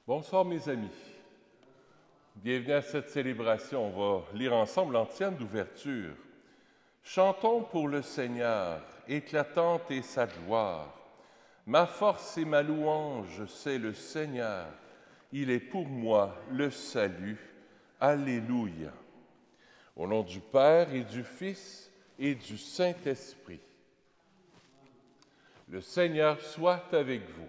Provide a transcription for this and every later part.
Bonsoir mes amis. Bienvenue à cette célébration. On va lire ensemble l'antienne d'ouverture. Chantons pour le Seigneur, éclatante est sa gloire. Ma force et ma louange, c'est le Seigneur. Il est pour moi le salut. Alléluia. Au nom du Père et du Fils et du Saint-Esprit. Le Seigneur soit avec vous.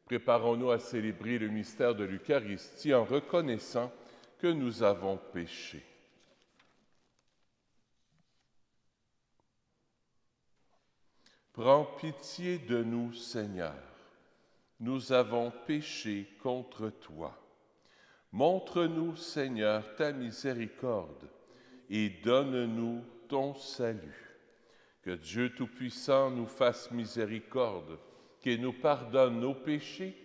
Préparons-nous à célébrer le mystère de l'Eucharistie en reconnaissant que nous avons péché. Prends pitié de nous, Seigneur. Nous avons péché contre toi. Montre-nous, Seigneur, ta miséricorde et donne-nous ton salut. Que Dieu Tout-Puissant nous fasse miséricorde, qu'il nous pardonne nos péchés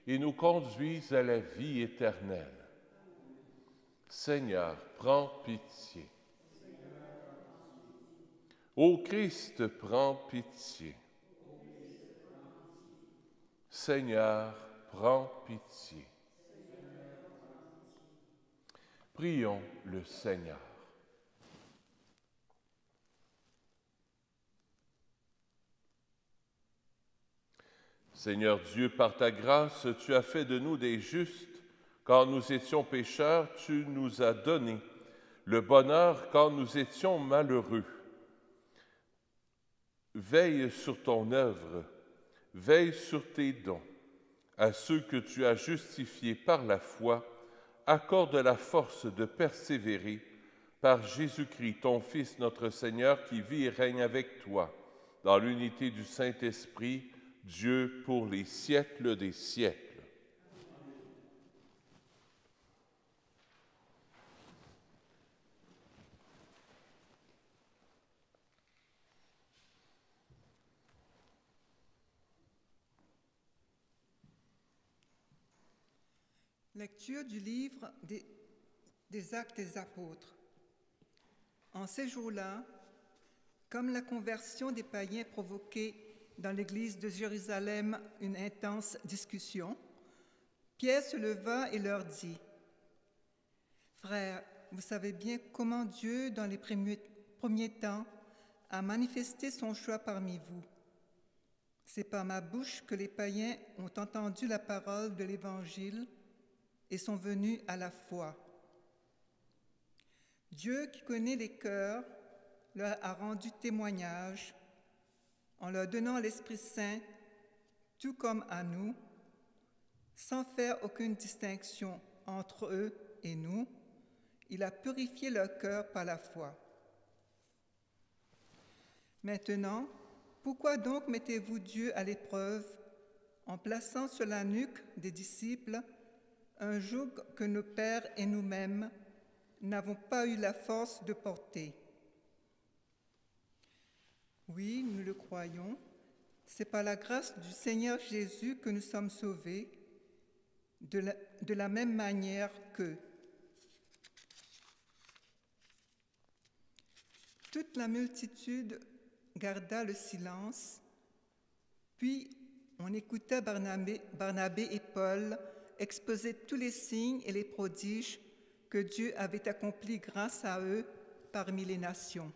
et nous conduise à la vie éternelle. Seigneur, prends pitié. Ô Christ, prends pitié. Seigneur, prends pitié. Prions le Seigneur. Seigneur Dieu, par ta grâce, tu as fait de nous des justes. Quand nous étions pécheurs, tu nous as donné le bonheur quand nous étions malheureux. Veille sur ton œuvre, veille sur tes dons. À ceux que tu as justifiés par la foi, accorde la force de persévérer par Jésus-Christ, ton Fils, notre Seigneur, qui vit et règne avec toi, dans l'unité du Saint-Esprit, Dieu pour les siècles des siècles. Lecture du livre des Actes des Apôtres. En ces jours-là, comme la conversion des païens provoquait dans l'église de Jérusalem une intense discussion, Pierre se leva et leur dit : « Frères, vous savez bien comment Dieu, dans les premiers temps, a manifesté son choix parmi vous. C'est par ma bouche que les païens ont entendu la parole de l'Évangile et sont venus à la foi. Dieu, qui connaît les cœurs, leur a rendu témoignage en leur donnant l'Esprit Saint, tout comme à nous, sans faire aucune distinction entre eux et nous. Il a purifié leur cœur par la foi. Maintenant, pourquoi donc mettez-vous Dieu à l'épreuve en plaçant sur la nuque des disciples un joug que nos pères et nous-mêmes n'avons pas eu la force de porter? Oui, nous le croyons, c'est par la grâce du Seigneur Jésus que nous sommes sauvés, de la même manière qu'eux. Toute la multitude garda le silence, puis on écouta Barnabé et Paul exposer tous les signes et les prodiges que Dieu avait accomplis grâce à eux parmi les nations.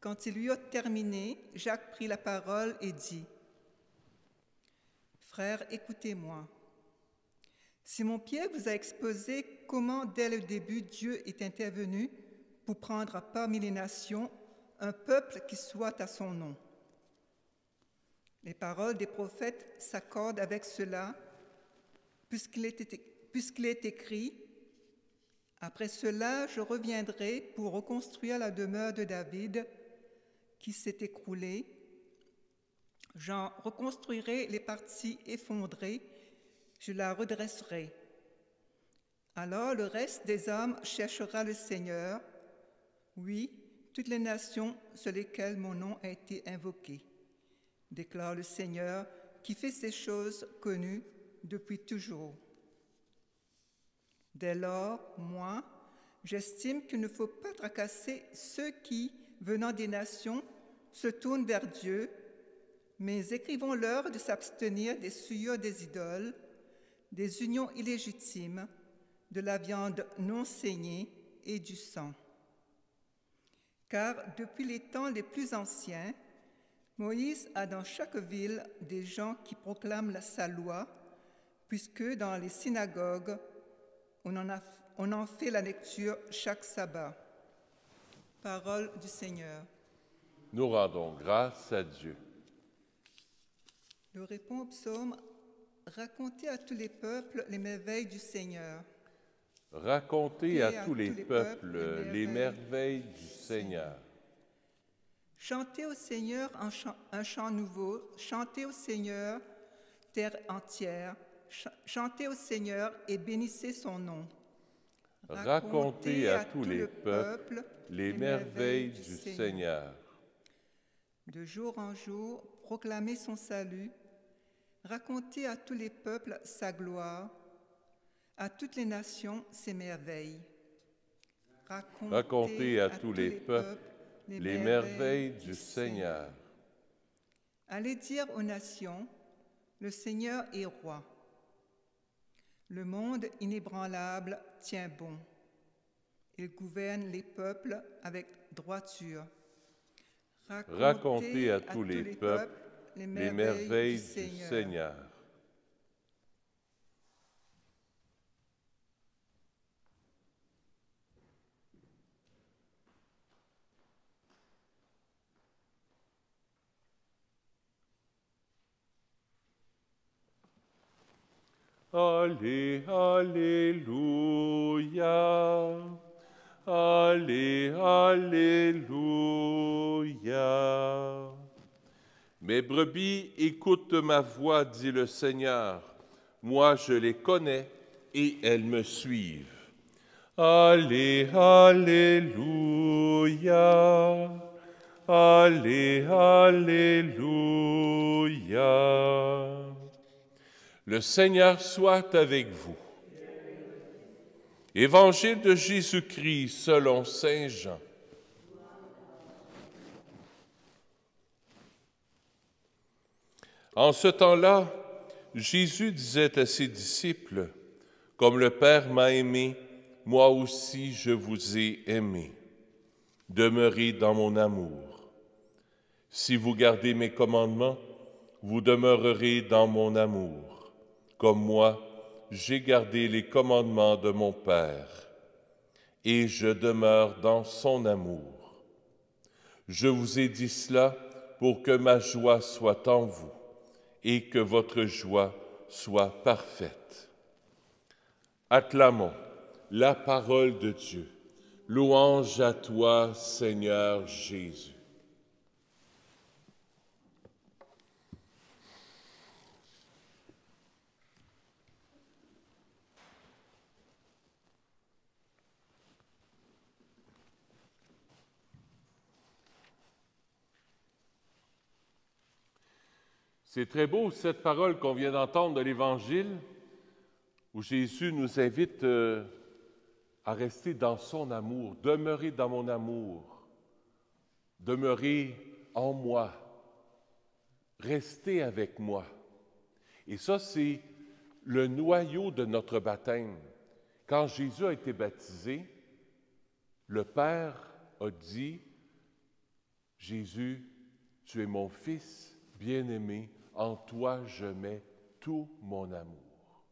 Quand ils eurent terminé, Jacques prit la parole et dit : « Frères, écoutez-moi. Simon-Pierre vous a exposé comment, dès le début, Dieu est intervenu pour prendre parmi les nations un peuple qui soit à son nom. Les paroles des prophètes s'accordent avec cela, puisqu'il est écrit : « Après cela, je reviendrai pour reconstruire la demeure de David qui s'est écroulée. J'en reconstruirai les parties effondrées, je la redresserai. Alors le reste des hommes cherchera le Seigneur, oui, toutes les nations sur lesquelles mon nom a été invoqué, déclare le Seigneur, qui fait ces choses connues depuis toujours. Dès lors, moi, j'estime qu'il ne faut pas tracasser ceux qui, venant des nations, se tournent vers Dieu, Mais écrivons-leur de s'abstenir des souillures des idoles, des unions illégitimes, de la viande non saignée et du sang. Car depuis les temps les plus anciens, Moïse a dans chaque ville des gens qui proclament sa loi, puisque dans les synagogues, on en fait la lecture chaque sabbat. Parole du Seigneur. Nous rendons grâce à Dieu. Le répond au psaume, racontez à tous les peuples les merveilles du Seigneur. Racontez à tous les peuples les merveilles du Seigneur. Chantez au Seigneur un chant nouveau, chantez au Seigneur, terre entière, chantez au Seigneur et bénissez son nom. Racontez à tous les peuples les merveilles du Seigneur. De jour en jour, proclamez son salut, racontez à tous les peuples sa gloire, à toutes les nations ses merveilles. Racontez à tous les peuples les merveilles du Seigneur. Allez dire aux nations, le Seigneur est roi. Le monde inébranlable tient bon. Il gouverne les peuples avec droiture. Racontez à tous les peuples les merveilles du Seigneur. Allez, alléluia. Allez, alléluia. Mes brebis écoutent ma voix, dit le Seigneur. Moi, je les connais et elles me suivent. Allez, alléluia. Allez, alléluia. Le Seigneur soit avec vous. Évangile de Jésus-Christ selon saint Jean. En ce temps-là, Jésus disait à ses disciples, « Comme le Père m'a aimé, moi aussi je vous ai aimé. Demeurez dans mon amour. Si vous gardez mes commandements, vous demeurerez dans mon amour. Comme moi, j'ai gardé les commandements de mon Père, et je demeure dans son amour. Je vous ai dit cela pour que ma joie soit en vous, et que votre joie soit parfaite. » Acclamons la parole de Dieu. Louange à toi, Seigneur Jésus. C'est très beau, cette parole qu'on vient d'entendre de l'Évangile, où Jésus nous invite à rester dans son amour, demeurer dans mon amour, demeurer en moi, rester avec moi. Et ça, c'est le noyau de notre baptême. Quand Jésus a été baptisé, le Père a dit, « Jésus, tu es mon Fils bien-aimé, en toi je mets tout mon amour. »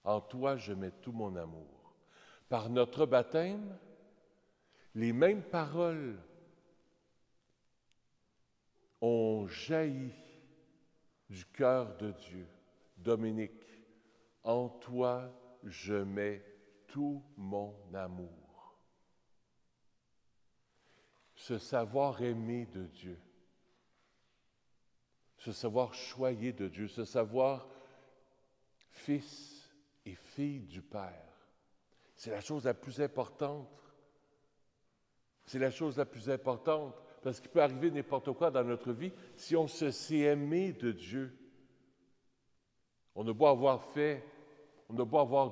En toi je mets tout mon amour. Par notre baptême, les mêmes paroles ont jailli du cœur de Dieu. Dominique, en toi je mets tout mon amour. Ce savoir aimer de Dieu, ce savoir choyer de Dieu, ce savoir fils et fille du Père, c'est la chose la plus importante. C'est la chose la plus importante, parce qu'il peut arriver n'importe quoi dans notre vie si on se sait aimer de Dieu. On a beau avoir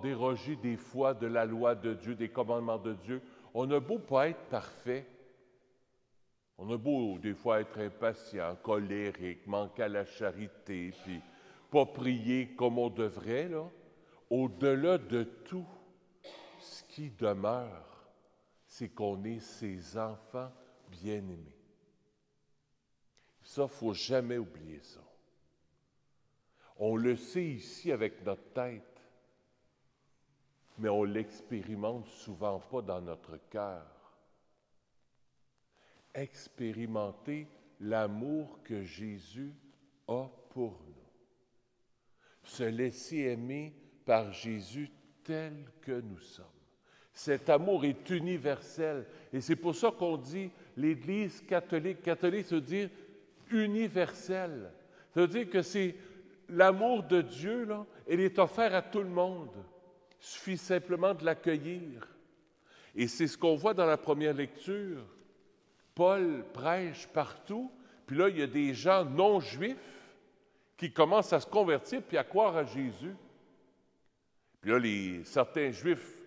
dérogé des fois de la loi de Dieu, des commandements de Dieu, on a beau pas être parfait, On a beau des fois être impatient, colérique, manquer à la charité, puis pas prier comme on devrait, là. Au-delà de tout, ce qui demeure, c'est qu'on est ses enfants bien-aimés. Ça, il ne faut jamais oublier ça. On le sait ici avec notre tête, mais on ne l'expérimente souvent pas dans notre cœur. Expérimenter l'amour que Jésus a pour nous. Se laisser aimer par Jésus tel que nous sommes. Cet amour est universel. Et c'est pour ça qu'on dit l'Église catholique. Catholique, ça veut dire universel. Ça veut dire que c'est l'amour de Dieu, là, il est offert à tout le monde. Il suffit simplement de l'accueillir. Et c'est ce qu'on voit dans la première lecture. Paul prêche partout, puis là, il y a des gens non-juifs qui commencent à se convertir puis à croire à Jésus. Puis là, certains juifs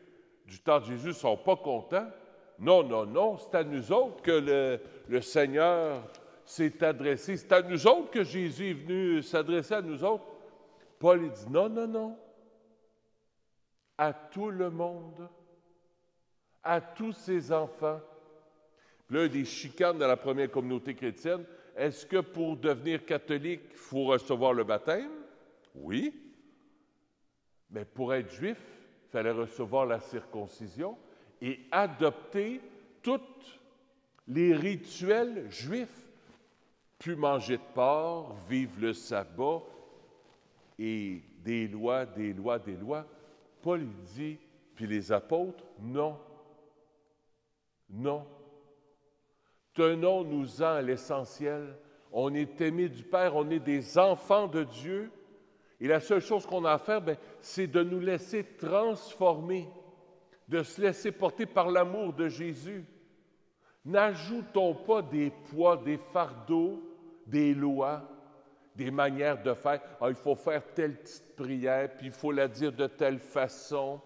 du temps de Jésus ne sont pas contents. Non, non, non, c'est à nous autres que le Seigneur s'est adressé. C'est à nous autres que Jésus est venu s'adresser à nous autres. Paul, il dit non, non, non. À tout le monde, à tous ses enfants. Puis là, il y a des chicanes dans la première communauté chrétienne. Est-ce que pour devenir catholique, il faut recevoir le baptême? Oui. Mais pour être juif, il fallait recevoir la circoncision et adopter tous les rituels juifs. Plus manger de porc, vivre le sabbat et des lois, des lois, des lois. Paul il dit, puis les apôtres, non. Non. Tenons-nous-en à l'essentiel. On est aimé du Père, on est des enfants de Dieu. Et la seule chose qu'on a à faire, c'est de nous laisser transformer, de se laisser porter par l'amour de Jésus. N'ajoutons pas des poids, des fardeaux, des lois, des manières de faire. Ah, il faut faire telle petite prière, puis il faut la dire de telle façon.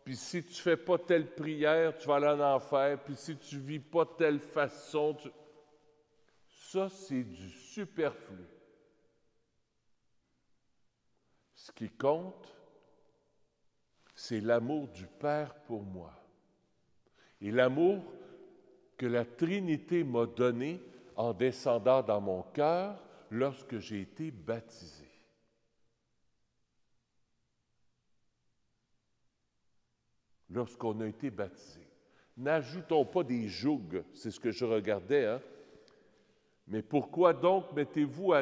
Puis si tu ne fais pas telle prière, tu vas aller en enfer. Puis si tu ne vis pas telle façon, ça, c'est du superflu. Ce qui compte, c'est l'amour du Père pour moi. Et l'amour que la Trinité m'a donné en descendant dans mon cœur lorsque j'ai été baptisé. Lorsqu'on a été baptisé. N'ajoutons pas des jougs, c'est ce que je regardais, hein? Mais pourquoi donc mettez-vous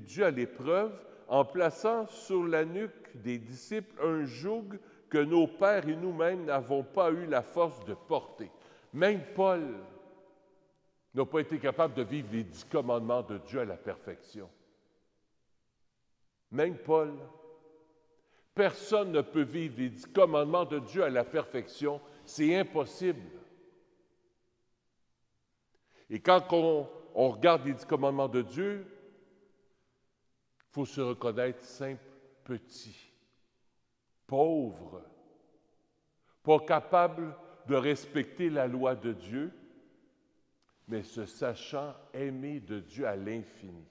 Dieu à l'épreuve en plaçant sur la nuque des disciples un joug que nos pères et nous-mêmes n'avons pas eu la force de porter? Même Paul n'a pas été capable de vivre les 10 commandements de Dieu à la perfection. Même Paul. Personne ne peut vivre les 10 commandements de Dieu à la perfection. C'est impossible. Et quand on regarde les 10 commandements de Dieu, il faut se reconnaître simple, petit, pauvre, pas capable de respecter la loi de Dieu, mais se sachant aimé de Dieu à l'infini.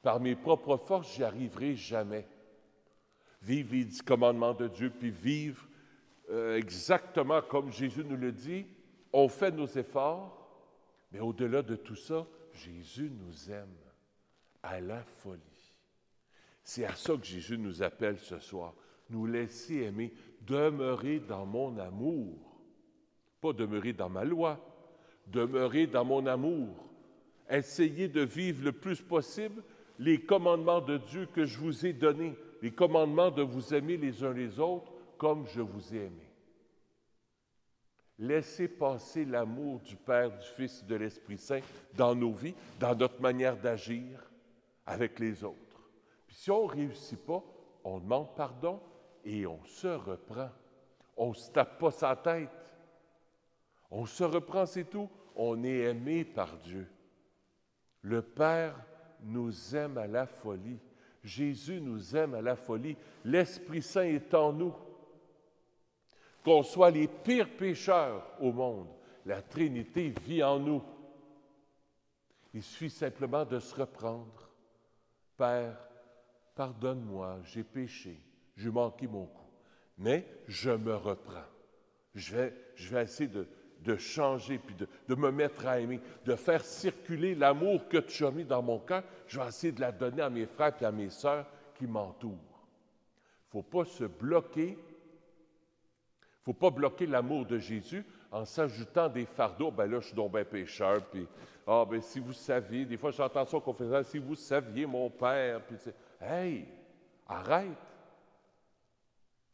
Par mes propres forces, j'y arriverai jamais. Vivre les 10 commandements de Dieu, puis vivre exactement comme Jésus nous le dit, on fait nos efforts, mais au-delà de tout ça, Jésus nous aime à la folie. C'est à ça que Jésus nous appelle ce soir. Nous laisser aimer, demeurer dans mon amour. Pas demeurer dans ma loi, demeurer dans mon amour. Essayez de vivre le plus possible les commandements de Dieu que je vous ai donnés, les commandements de vous aimer les uns les autres comme je vous ai aimé. Laissez passer l'amour du Père, du Fils et de l'Esprit Saint dans nos vies, dans notre manière d'agir avec les autres. Puis si on ne réussit pas, on demande pardon et on se reprend. On ne se tape pas sa tête. On se reprend, c'est tout. On est aimé par Dieu. Le Père nous aime à la folie. Jésus nous aime à la folie. L'Esprit Saint est en nous. Qu'on soit les pires pécheurs au monde, La Trinité vit en nous. Il suffit simplement de se reprendre. Père, pardonne-moi, j'ai péché, j'ai manqué mon coup, mais je me reprends. Je vais essayer de changer, puis de me mettre à aimer, de faire circuler l'amour que tu as mis dans mon cœur. Je vais essayer de la donner à mes frères et à mes sœurs qui m'entourent. Il ne faut pas se bloquer. Il ne faut pas bloquer l'amour de Jésus en s'ajoutant des fardeaux. Ben là, je suis donc bien pécheur, puis ben si vous saviez, des fois j'entends ça au confessionnal, si vous saviez mon père, puis hey, arrête!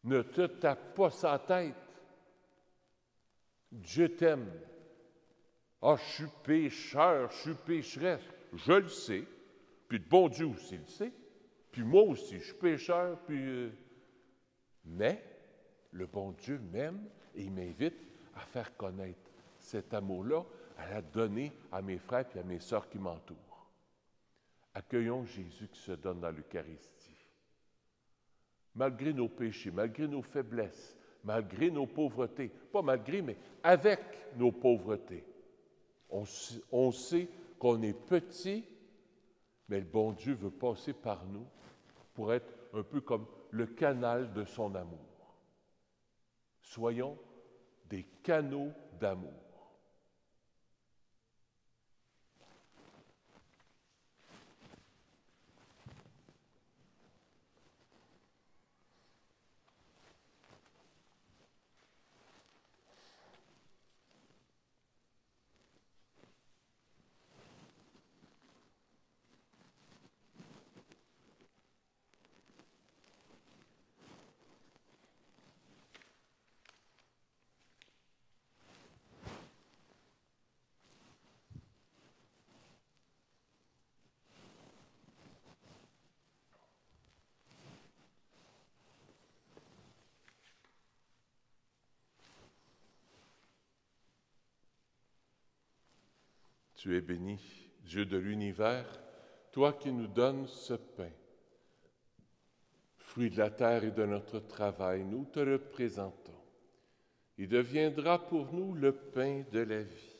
Ne te tape pas sa tête. Dieu t'aime. Ah, je suis pécheur, je suis pécheresse. Je le sais, puis le bon Dieu aussi le sait, puis moi aussi, je suis pécheur, puis... Mais le bon Dieu m'aime et il m'invite à faire connaître cet amour-là, à la donner à mes frères et à mes sœurs qui m'entourent. Accueillons Jésus qui se donne dans l'Eucharistie. Malgré nos péchés, malgré nos faiblesses, malgré nos pauvretés, pas malgré, mais avec nos pauvretés. On sait qu'on est petit, mais le bon Dieu veut passer par nous pour être un peu comme le canal de son amour. Soyons des canaux d'amour. Tu es béni, Dieu de l'univers, toi qui nous donnes ce pain. Fruit de la terre et de notre travail, nous te le présentons. Il deviendra pour nous le pain de la vie.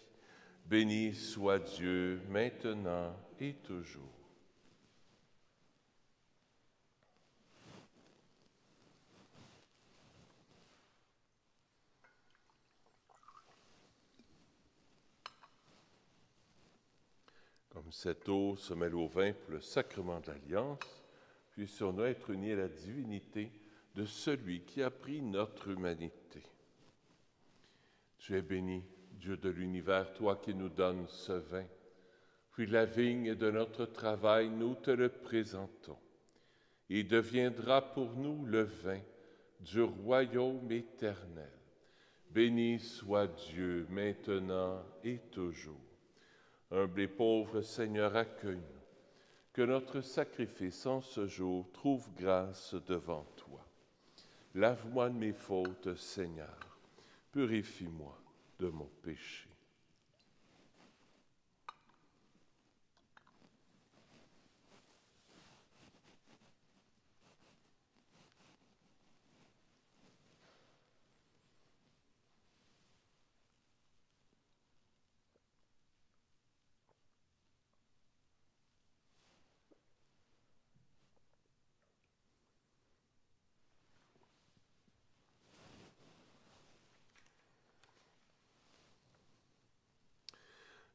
Béni soit Dieu, maintenant et toujours. Comme cette eau se mêle au vin pour le sacrement de l'Alliance, puissions-nous être unis à la divinité de celui qui a pris notre humanité. Tu es béni, Dieu de l'univers, toi qui nous donnes ce vin. Puis de la vigne et de notre travail, nous te le présentons. Il deviendra pour nous le vin du royaume éternel. Béni soit Dieu, maintenant et toujours. Humble et pauvre Seigneur, accueille-nous. Que notre sacrifice en ce jour trouve grâce devant toi. Lave-moi de mes fautes, Seigneur. Purifie-moi de mon péché.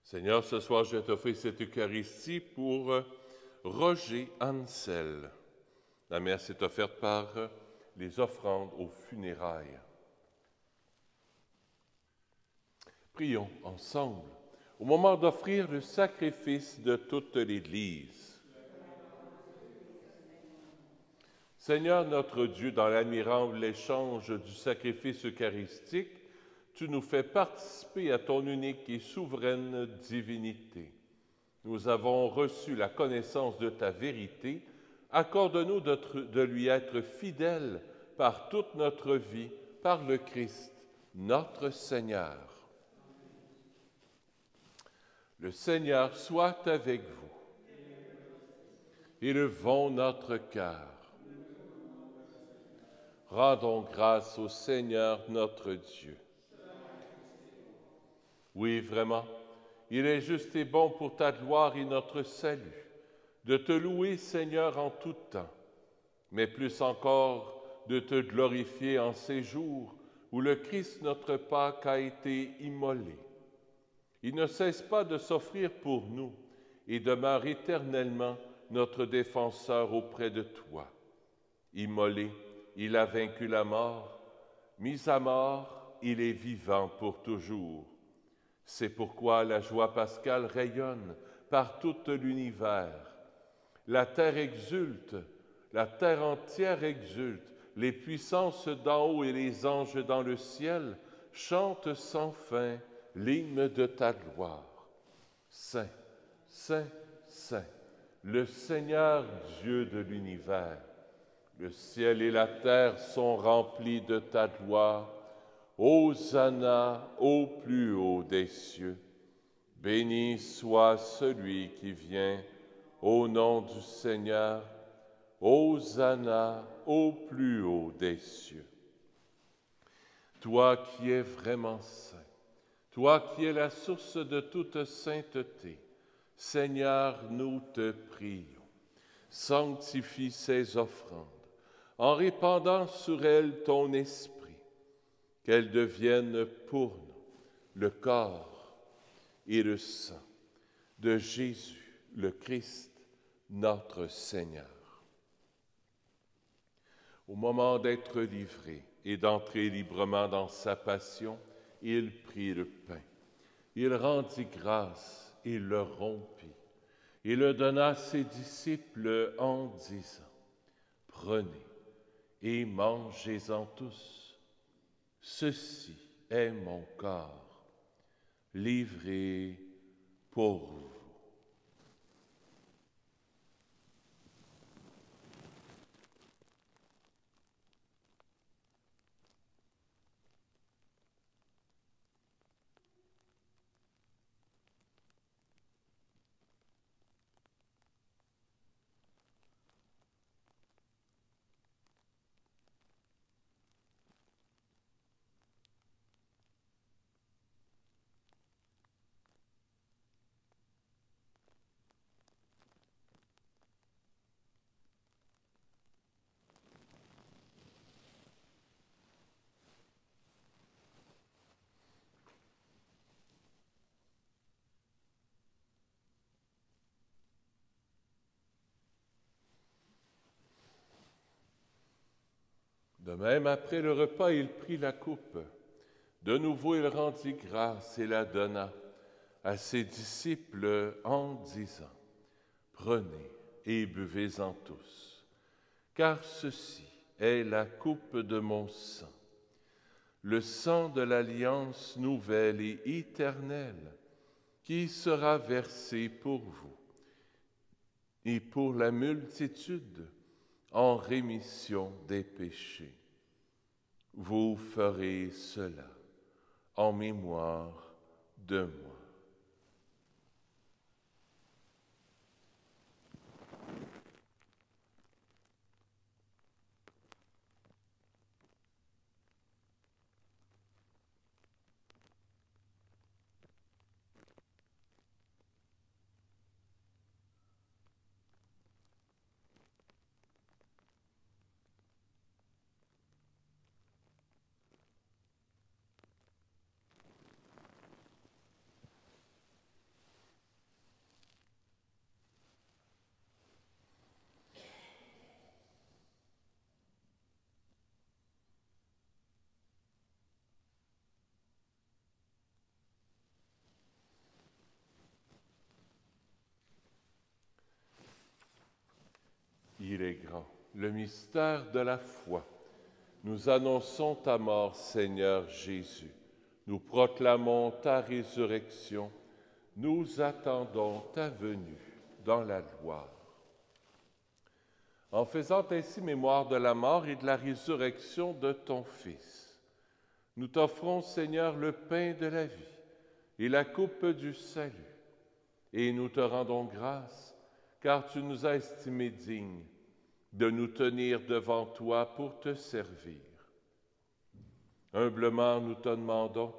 Seigneur, ce soir, je vais t'offrir cette Eucharistie pour Roger Ansel. La messe est offerte par les offrandes aux funérailles. Prions ensemble au moment d'offrir le sacrifice de toute l'Église. Seigneur notre Dieu, dans l'admirable échange du sacrifice eucharistique, tu nous fais participer à ton unique et souveraine divinité. Nous avons reçu la connaissance de ta vérité. Accorde-nous de lui être fidèles par toute notre vie, par le Christ, notre Seigneur. Le Seigneur soit avec vous. Élevons notre cœur. Rendons grâce au Seigneur notre Dieu. Oui, vraiment, il est juste et bon pour ta gloire et notre salut, de te louer, Seigneur, en tout temps, mais plus encore de te glorifier en ces jours où le Christ, notre Pâque, a été immolé. Il ne cesse pas de s'offrir pour nous et demeure éternellement notre défenseur auprès de toi. Immolé, il a vaincu la mort. Mis à mort, il est vivant pour toujours. C'est pourquoi la joie pascale rayonne par tout l'univers. La terre exulte, la terre entière exulte, les puissances d'en haut et les anges dans le ciel chantent sans fin l'hymne de ta gloire. Saint, Saint, Saint, le Seigneur Dieu de l'univers. Le ciel et la terre sont remplis de ta gloire. Hosanna au plus haut des cieux. Béni soit celui qui vient au nom du Seigneur. Hosanna au plus haut des cieux. Toi qui es vraiment saint, toi qui es la source de toute sainteté, Seigneur, nous te prions. Sanctifie ces offrandes en répandant sur elles ton esprit, qu'elles deviennent pour nous le corps et le sang de Jésus, le Christ, notre Seigneur. Au moment d'être livré et d'entrer librement dans sa passion, il prit le pain. Il rendit grâce et le rompit. Il le donna à ses disciples en disant, « Prenez et mangez-en tous. Ceci est mon corps, livré pour vous. » De même, après le repas, il prit la coupe. De nouveau, il rendit grâce et la donna à ses disciples en disant, « Prenez et buvez-en tous, car ceci est la coupe de mon sang, le sang de l'alliance nouvelle et éternelle, qui sera versé pour vous et pour la multitude en rémission des péchés. Vous ferez cela en mémoire de moi. » Il est grand, le mystère de la foi. Nous annonçons ta mort, Seigneur Jésus. Nous proclamons ta résurrection. Nous attendons ta venue dans la gloire. En faisant ainsi mémoire de la mort et de la résurrection de ton Fils, nous t'offrons, Seigneur, le pain de la vie et la coupe du salut, et nous te rendons grâce, car tu nous as estimés dignes de nous tenir devant toi pour te servir. Humblement, nous te demandons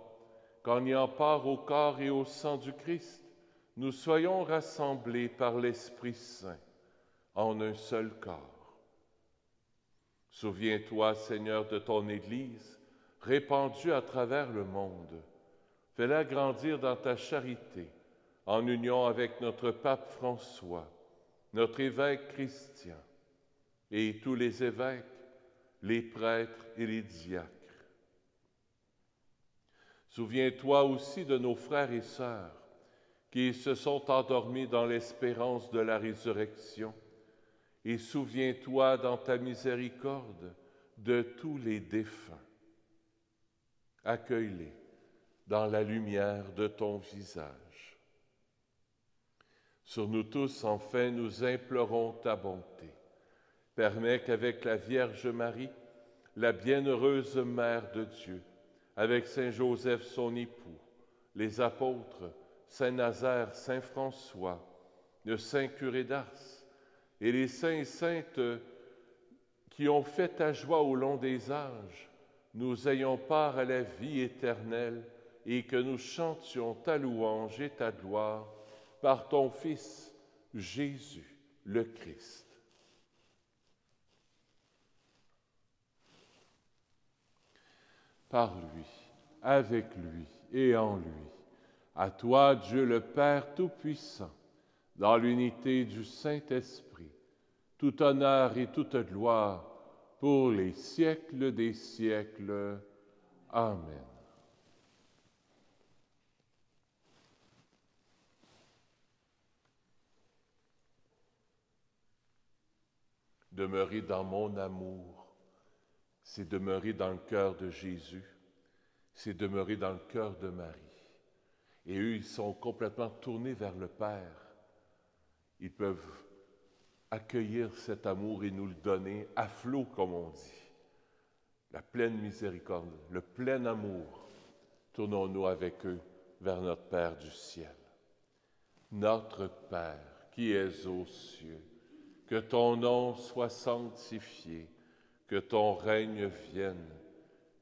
qu'en ayant part au corps et au sang du Christ, nous soyons rassemblés par l'Esprit Saint en un seul corps. Souviens-toi, Seigneur, de ton Église, répandue à travers le monde. Fais-la grandir dans ta charité, en union avec notre pape François, notre évêque Christian, et tous les évêques, les prêtres et les diacres. Souviens-toi aussi de nos frères et sœurs qui se sont endormis dans l'espérance de la résurrection, et souviens-toi dans ta miséricorde de tous les défunts. Accueille-les dans la lumière de ton visage. Sur nous tous, enfin, nous implorons ta bonté. Permets qu'avec la Vierge Marie, la bienheureuse Mère de Dieu, avec Saint Joseph son époux, les apôtres, Saint Nazaire, Saint François, le Saint Curé d'Ars, et les saints et saintes qui ont fait ta joie au long des âges, nous ayons part à la vie éternelle et que nous chantions ta louange et ta gloire par ton Fils, Jésus le Christ. Par lui, avec lui et en lui, à toi, Dieu le Père Tout-Puissant, dans l'unité du Saint-Esprit, tout honneur et toute gloire pour les siècles des siècles. Amen. Demeurer dans mon amour, c'est demeurer dans le cœur de Jésus, c'est demeurer dans le cœur de Marie. Et eux, ils sont complètement tournés vers le Père. Ils peuvent accueillir cet amour et nous le donner à flot, comme on dit. La pleine miséricorde, le plein amour. Tournons-nous avec eux vers notre Père du ciel. Notre Père, qui es aux cieux, que ton nom soit sanctifié, que ton règne vienne,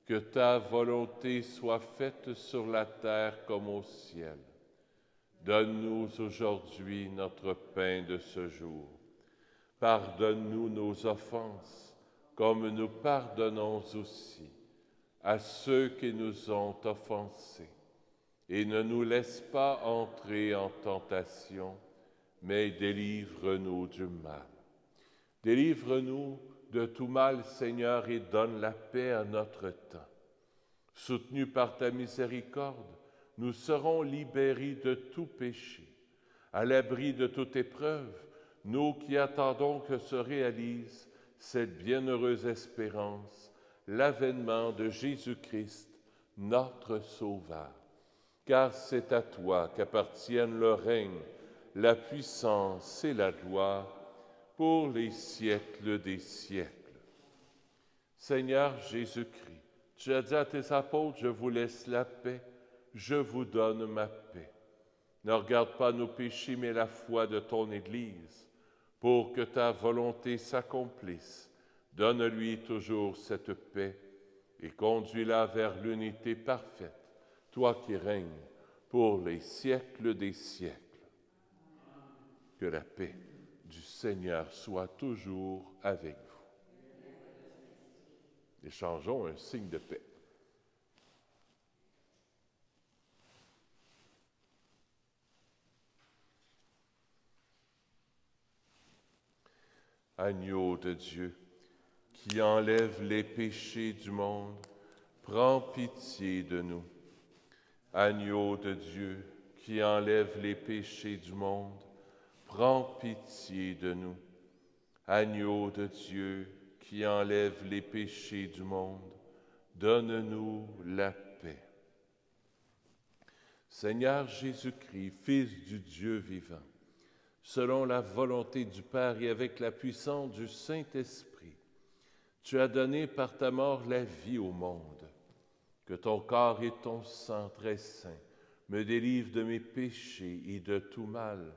que ta volonté soit faite sur la terre comme au ciel. Donne-nous aujourd'hui notre pain de ce jour. Pardonne-nous nos offenses, comme nous pardonnons aussi à ceux qui nous ont offensés. Et ne nous laisse pas entrer en tentation, mais délivre-nous du mal. Délivre-nous de tout mal, Seigneur, et donne la paix à notre temps. Soutenus par ta miséricorde, nous serons libérés de tout péché. À l'abri de toute épreuve, nous qui attendons que se réalise cette bienheureuse espérance, l'avènement de Jésus-Christ, notre Sauveur. Car c'est à toi qu'appartiennent le règne, la puissance et la gloire pour les siècles des siècles. Seigneur Jésus-Christ, tu as dit à tes apôtres, je vous laisse la paix, je vous donne ma paix. Ne regarde pas nos péchés, mais la foi de ton Église, pour que ta volonté s'accomplisse. Donne-lui toujours cette paix et conduis-la vers l'unité parfaite, toi qui règnes pour les siècles des siècles. Que la paix du Seigneur soit toujours avec vous. Échangeons un signe de paix. Agneau de Dieu, qui enlève les péchés du monde, prends pitié de nous. Agneau de Dieu, qui enlève les péchés du monde, prends pitié de nous. Agneau de Dieu, qui enlève les péchés du monde, donne-nous la paix. Seigneur Jésus-Christ, Fils du Dieu vivant, selon la volonté du Père et avec la puissance du Saint-Esprit, tu as donné par ta mort la vie au monde. Que ton corps et ton sang très saint me délivrent de mes péchés et de tout mal.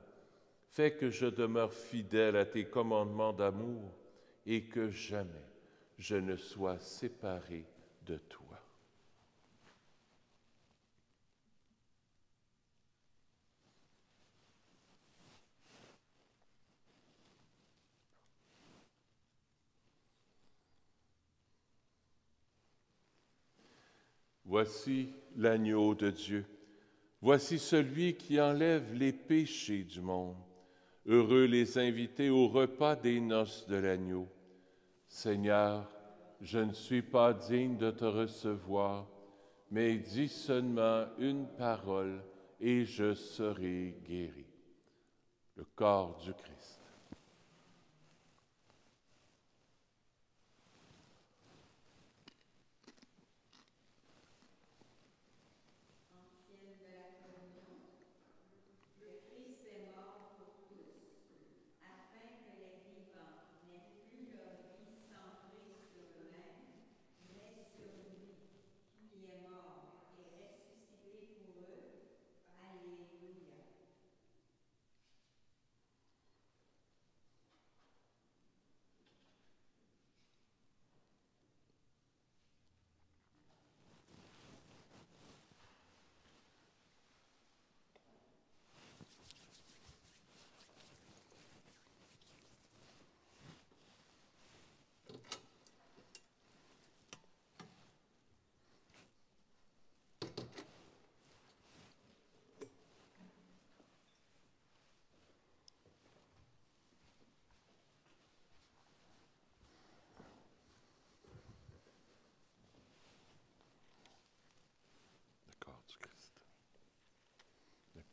Fais que je demeure fidèle à tes commandements d'amour et que jamais je ne sois séparé de toi. Voici l'agneau de Dieu. Voici celui qui enlève les péchés du monde. Heureux les invités au repas des noces de l'agneau. Seigneur, je ne suis pas digne de te recevoir, mais dis seulement une parole et je serai guéri. Le corps du Christ.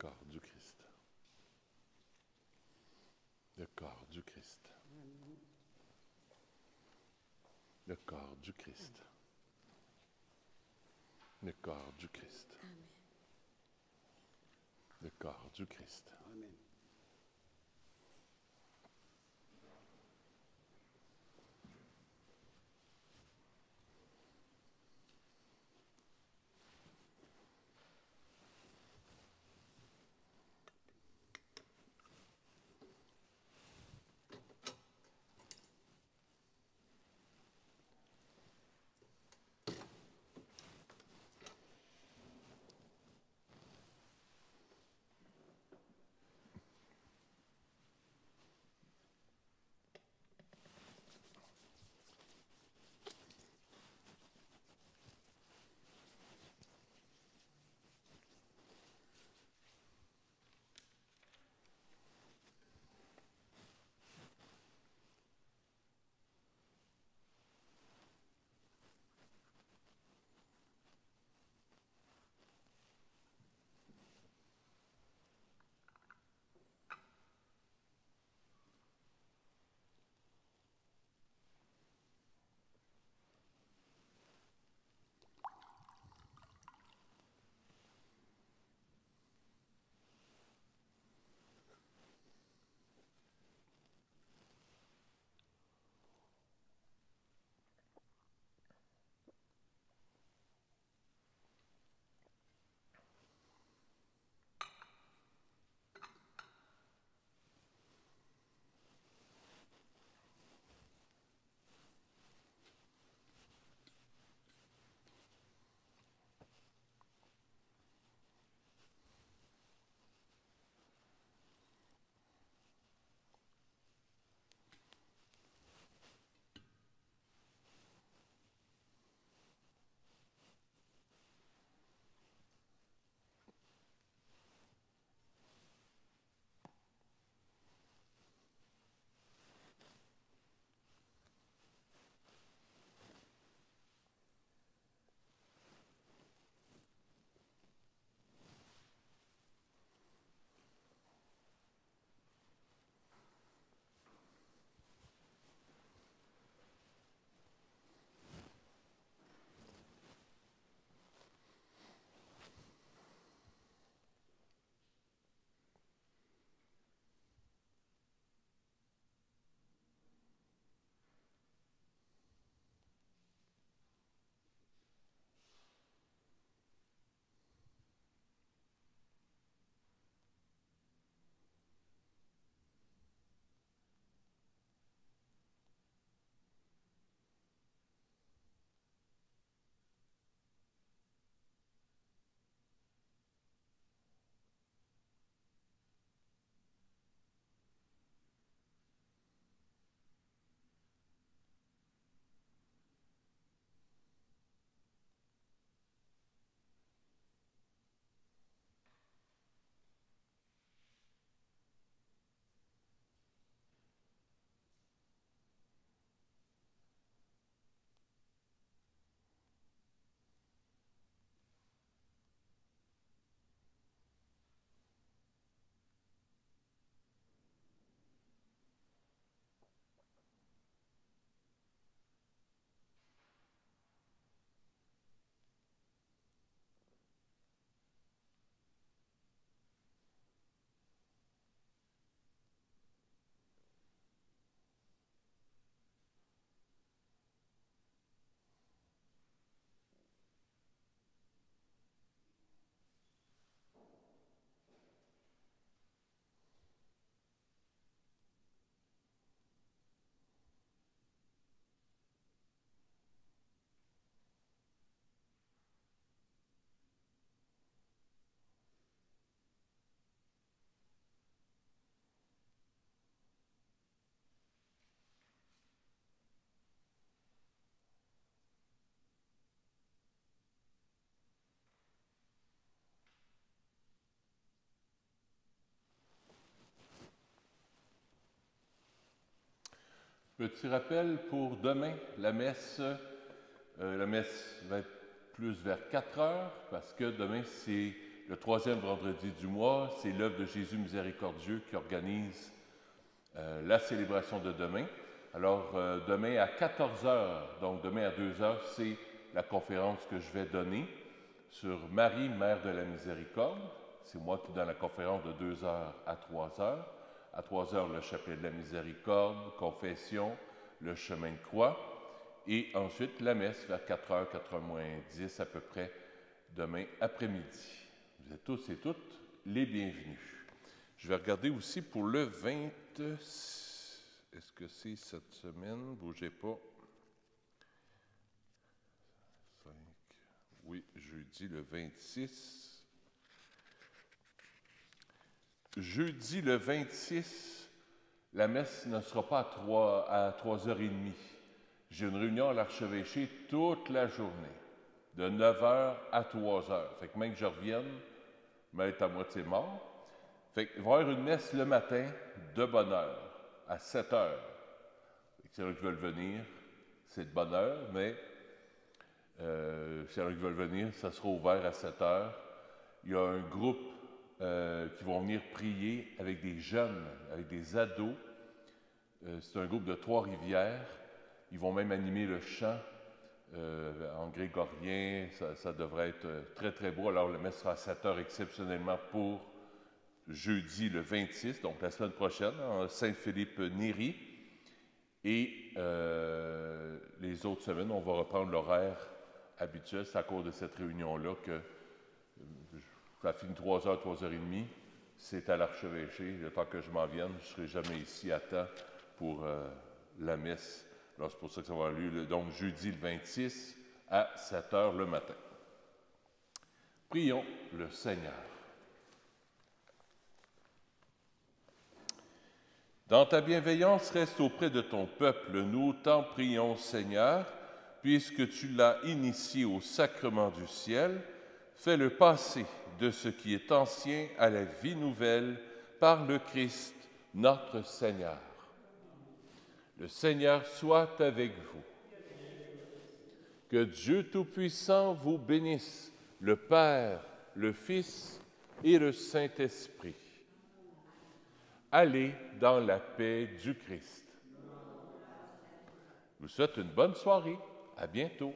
Le corps du Christ. Le corps du Christ. Le corps du Christ. Le corps du Christ. Le corps du Christ. Amen. Petit rappel pour demain, la messe va être plus vers 4 heures, parce que demain, c'est le 3e vendredi du mois, c'est l'œuvre de Jésus miséricordieux qui organise la célébration de demain. Alors, demain à 14 heures, donc demain à 2 heures, c'est la conférence que je vais donner sur Marie, Mère de la Miséricorde. C'est moi qui donne la conférence de 2 heures à 3 heures. À 3 heures, le chapelet de la Miséricorde, confession, le chemin de croix. Et ensuite, la messe vers 4 heures, 4 heures moins 10 à peu près, demain après-midi. Vous êtes tous et toutes les bienvenus. Je vais regarder aussi pour le 20. Est-ce que c'est cette semaine? Bougez pas. 5. Oui, jeudi le 26. Jeudi le 26, la messe ne sera pas à 3h30. J'ai une réunion à l'archevêché toute la journée, de 9h à 3h. Fait que même que je revienne, je vais être à moitié mort. Fait qu'il va y avoir une messe le matin de bonne heure, à 7h. S'il y en a qui veulent venir, c'est de bonne heure, mais s'il y en a qui veulent venir, ça sera ouvert à 7h. Il y a un groupe qui vont venir prier avec des jeunes, avec des ados. C'est un groupe de Trois-Rivières. Ils vont même animer le chant en grégorien. Ça devrait être très, très beau. Alors, le messe sera à 7h exceptionnellement pour jeudi le 26, donc la semaine prochaine, en Saint-Philippe-Néry. Et les autres semaines, on va reprendre l'horaire habituel. C'est à cause de cette réunion-là que ça finit 3h, 3h30. C'est à l'archevêché. Le temps que je m'en vienne, je ne serai jamais ici à temps pour la messe. Alors, c'est pour ça que ça va avoir lieu donc jeudi le 26 à 7h le matin. Prions le Seigneur. Dans ta bienveillance, reste auprès de ton peuple. Nous t'en prions, Seigneur, puisque tu l'as initié au sacrement du ciel, fais-le passer de ce qui est ancien à la vie nouvelle par le Christ, notre Seigneur. Le Seigneur soit avec vous. Que Dieu Tout-Puissant vous bénisse, le Père, le Fils et le Saint-Esprit. Allez dans la paix du Christ. Je vous souhaite une bonne soirée. À bientôt.